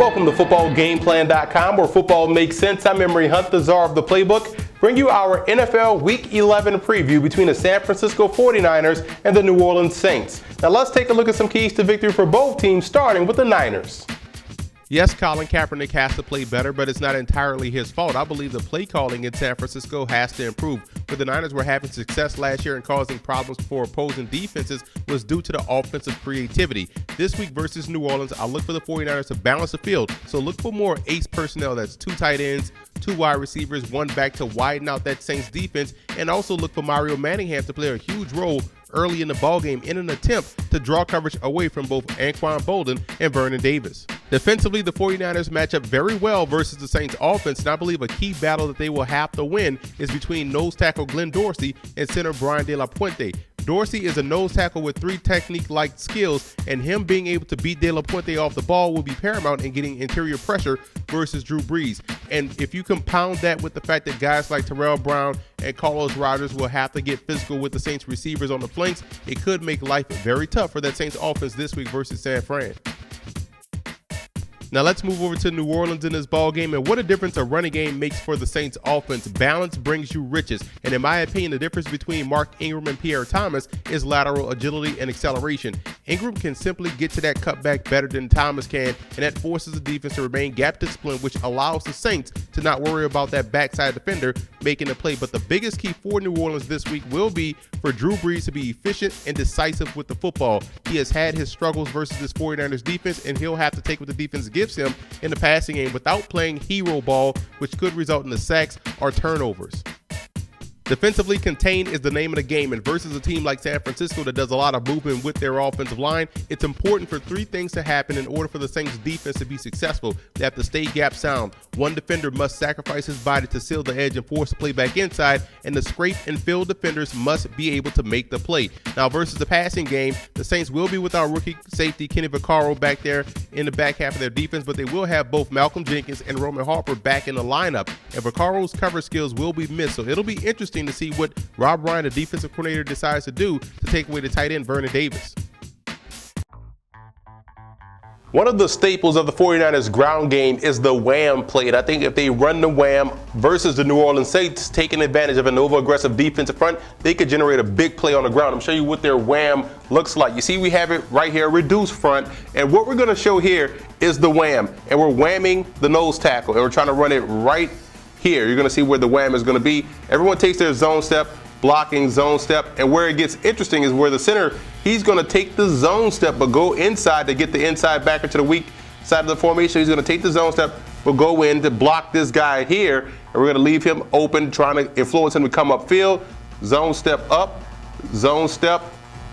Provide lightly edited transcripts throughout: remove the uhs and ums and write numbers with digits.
Welcome to footballgameplan.com, where football makes sense. I'm Emery Hunt, the czar of the playbook. Bring you our NFL Week 11 preview between the San Francisco 49ers and the New Orleans Saints. Now let's take a look at some keys to victory for both teams, starting with the Niners. Yes, Colin Kaepernick has to play better, but it's not entirely his fault. I believe the play calling in San Francisco has to improve. But the Niners were having success last year and causing problems for opposing defenses was due to the offensive creativity. This week versus New Orleans, I look for the 49ers to balance the field. So look for more ace personnel. That's 2 tight ends, 2 wide receivers, 1 back to widen out that Saints defense. And also look for Mario Manningham to play a huge role early in the ballgame in an attempt to draw coverage away from both Anquan Bolden and Vernon Davis. Defensively, the 49ers match up very well versus the Saints offense, and I believe a key battle that they will have to win is between nose tackle Glenn Dorsey and center Brian De La Puente. Dorsey is a nose tackle with 3 technique-like skills, and him being able to beat De La Puente off the ball will be paramount in getting interior pressure versus Drew Brees. And if you compound that with the fact that guys like Terrell Brown and Carlos Rogers will have to get physical with the Saints receivers on the flanks, it could make life very tough for that Saints offense this week versus San Fran. Now let's move over to New Orleans in this ball game, and what a difference a running game makes for the Saints offense. Balance brings you riches, and in my opinion, the difference between Mark Ingram and Pierre Thomas is lateral agility and acceleration. Ingram can simply get to that cutback better than Thomas can, and that forces the defense to remain gap disciplined, which allows the Saints to not worry about that backside defender making the play. But the biggest key for New Orleans this week will be for Drew Brees to be efficient and decisive with the football. He has had his struggles versus this 49ers defense, and he'll have to take what the defense gives him in the passing game without playing hero ball, which could result in the sacks or turnovers. Defensively contained is the name of the game, and versus a team like San Francisco that does a lot of movement with their offensive line, it's important for 3 things to happen in order for the Saints defense to be successful. They have to stay gap sound. One defender must sacrifice his body to seal the edge and force the play back inside, and the scrape and fill defenders must be able to make the play. Now versus the passing game, the Saints will be without rookie safety Kenny Vaccaro back there in the back half of their defense, but they will have both Malcolm Jenkins and Roman Harper back in the lineup, and Vaccaro's cover skills will be missed, so it'll be interesting to see what Rob Ryan, the defensive coordinator, decides to do to take away the tight end Vernon Davis. One of the staples of the 49ers ground game is the wham play. And I think if they run the wham versus the New Orleans Saints, taking advantage of an over-aggressive defensive front, they could generate a big play on the ground. I'm showing you what their wham looks like. You see we have it right here, reduced front. And what we're going to show here is the wham. And we're whamming the nose tackle. And we're trying to run it right here. You're going to see where the wham is going to be. Everyone takes their zone step, blocking zone step, and where it gets interesting is where the center, he's going to take the zone step but go inside to get the inside backer to the weak side of the formation. He's going to take the zone step but go in to block this guy here, and we're going to leave him open, trying to influence him to come upfield. Zone step up, zone step,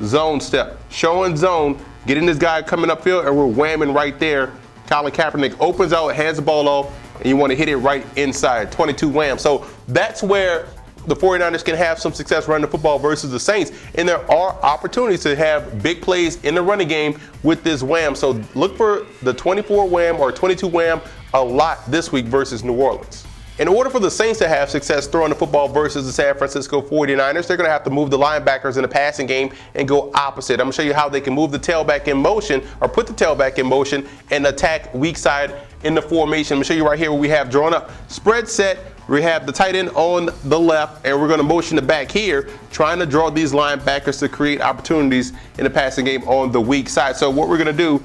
zone step. Showing zone, getting this guy coming upfield, and we're whamming right there. Colin Kaepernick opens out, hands the ball off, and you want to hit it right inside, 22 wham. So that's where the 49ers can have some success running the football versus the Saints. And there are opportunities to have big plays in the running game with this wham. So look for the 24 wham or 22 wham a lot this week versus New Orleans. In order for the Saints to have success throwing the football versus the San Francisco 49ers, they're going to have to move the linebackers in the passing game and go opposite. I'm going to show you how they can move the tailback in motion or put the tailback in motion and attack weak side in the formation. I'm going to show you right here what we have drawn up. Spread set. We have the tight end on the left, and we're going to motion the back here, trying to draw these linebackers to create opportunities in the passing game on the weak side. So what we're going to do,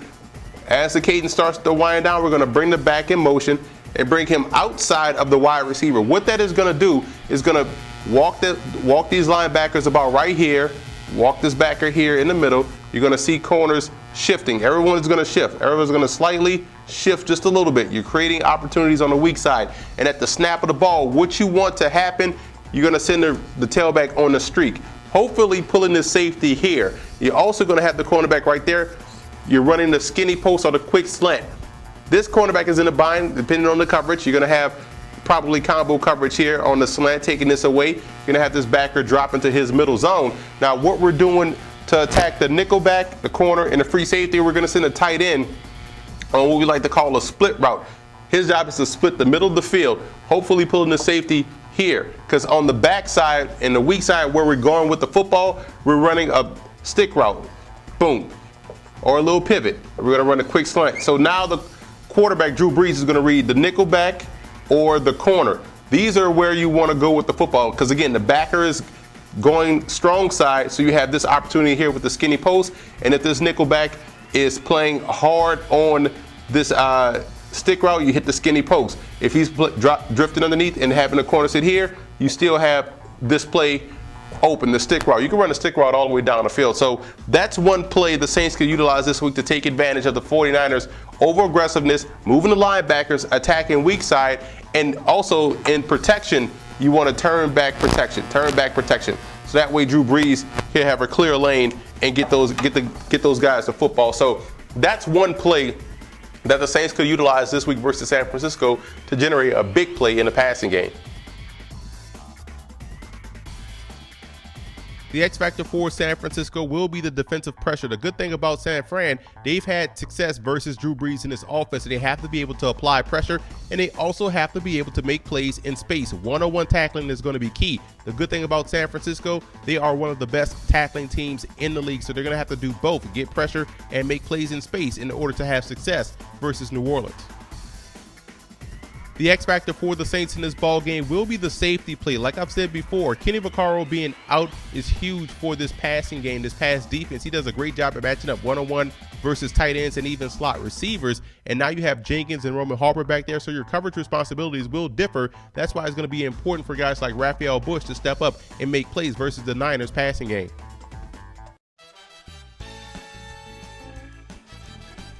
as the cadence starts to wind down, we're going to bring the back in motion and bring him outside of the wide receiver. What that is going to do is going to walk these linebackers about right here, walk this backer here in the middle. You're going to see corners shifting. Everyone's going to shift. Everyone's going to slightly shift just a little bit. You're creating opportunities on the weak side. And at the snap of the ball, what you want to happen, you're going to send the tailback on the streak, hopefully pulling the safety here. You're also going to have the cornerback right there. You're running the skinny post or the quick slant. This cornerback is in the bind, depending on the coverage. You're going to have probably combo coverage here on the slant, taking this away. You're going to have this backer drop into his middle zone. Now, what we're doing to attack the nickel back, the corner, and the free safety, we're going to send a tight end on what we like to call a split route. His job is to split the middle of the field, hopefully pulling the safety here. Because on the back side and the weak side where we're going with the football, we're running a stick route. Boom. Or a little pivot. We're going to run a quick slant. So now the quarterback, Drew Brees, is going to read the nickel back or the corner. These are where you want to go with the football because, again, the backer is going strong side, so you have this opportunity here with the skinny post. And if this nickel back is playing hard on this stick route, you hit the skinny post. If he's drifting underneath and having the corner sit here, you still have this play open, the stick route. You can run the stick route all the way down the field. So that's one play the Saints could utilize this week to take advantage of the 49ers over aggressiveness, moving the linebackers, attacking weak side, and also in protection, you want to turn back protection. So that way Drew Brees can have a clear lane and get those guys to football. So that's one play that the Saints could utilize this week versus San Francisco to generate a big play in the passing game. The X factor for San Francisco will be the defensive pressure. The good thing about San Fran, they've had success versus Drew Brees in this offense, and they have to be able to apply pressure, and they also have to be able to make plays in space. One-on-one tackling is going to be key. The good thing about San Francisco, they are one of the best tackling teams in the league, so they're going to have to do both, get pressure and make plays in space in order to have success versus New Orleans. The X factor for the Saints in this ball game will be the safety play. Like I've said before, Kenny Vaccaro being out is huge for this passing game, this pass defense. He does a great job at matching up one-on-one versus tight ends and even slot receivers. And now you have Jenkins and Roman Harper back there, so your coverage responsibilities will differ. That's why it's going to be important for guys like Raphael Bush to step up and make plays versus the Niners passing game.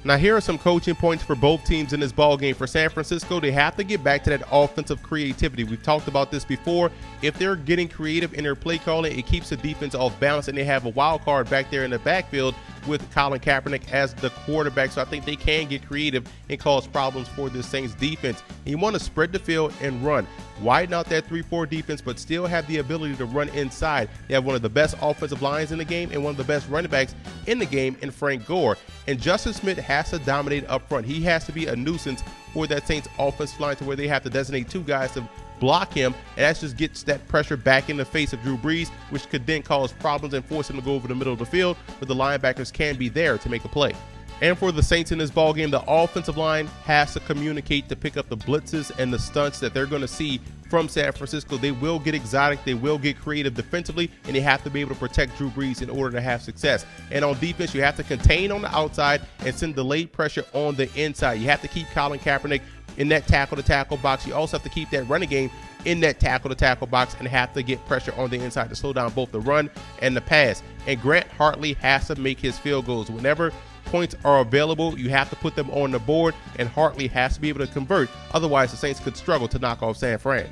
Now, here are some coaching points for both teams in this ball game. For San Francisco, they have to get back to that offensive creativity. We've talked about this before. If they're getting creative in their play calling, it keeps the defense off balance, and they have a wild card back there in the backfield with Colin Kaepernick as the quarterback. So I think they can get creative and cause problems for this Saints defense. And you want to spread the field and run. Widen out that 3-4 defense, but still have the ability to run inside. They have one of the best offensive lines in the game and one of the best running backs in the game in Frank Gore. And Justin Smith has to dominate up front. He has to be a nuisance for that Saints offensive line to where they have to designate two guys to block him, and that just gets that pressure back in the face of Drew Brees, which could then cause problems and force him to go over the middle of the field, but the linebackers can be there to make a play. And for the Saints in this ball game, the offensive line has to communicate to pick up the blitzes and the stunts that they're going to see from San Francisco. They will get exotic, they will get creative defensively, and they have to be able to protect Drew Brees in order to have success. And on defense, you have to contain on the outside and send delayed pressure on the inside. You have to keep Colin Kaepernick in that tackle-to-tackle box. You also have to keep that running game in that tackle-to-tackle box and have to get pressure on the inside to slow down both the run and the pass. And Grant Hartley has to make his field goals. Whenever points are available, you have to put them on the board, and Hartley has to be able to convert. Otherwise, the Saints could struggle to knock off San Fran.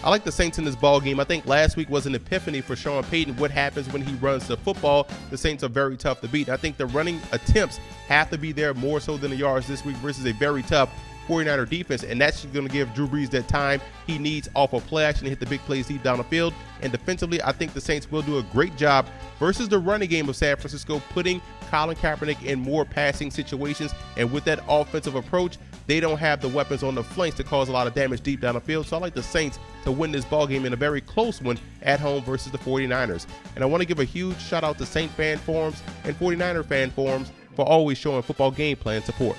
I like the Saints in this ball game. I think last week was an epiphany for Sean Payton. What happens when he runs the football? The Saints are very tough to beat. I think the running attempts have to be there more so than the yards this week versus a very tough 49er defense, and that's going to give Drew Brees that time he needs off of play action to hit the big plays deep down the field. And defensively, I think the Saints will do a great job versus the running game of San Francisco, putting Colin Kaepernick in more passing situations. And with that offensive approach, they don't have the weapons on the flanks to cause a lot of damage deep down the field. So I like the Saints to win this ball game in a very close one at home versus the 49ers. And I want to give a huge shout out to Saint fan forums and 49er fan forums for always showing football game plan support.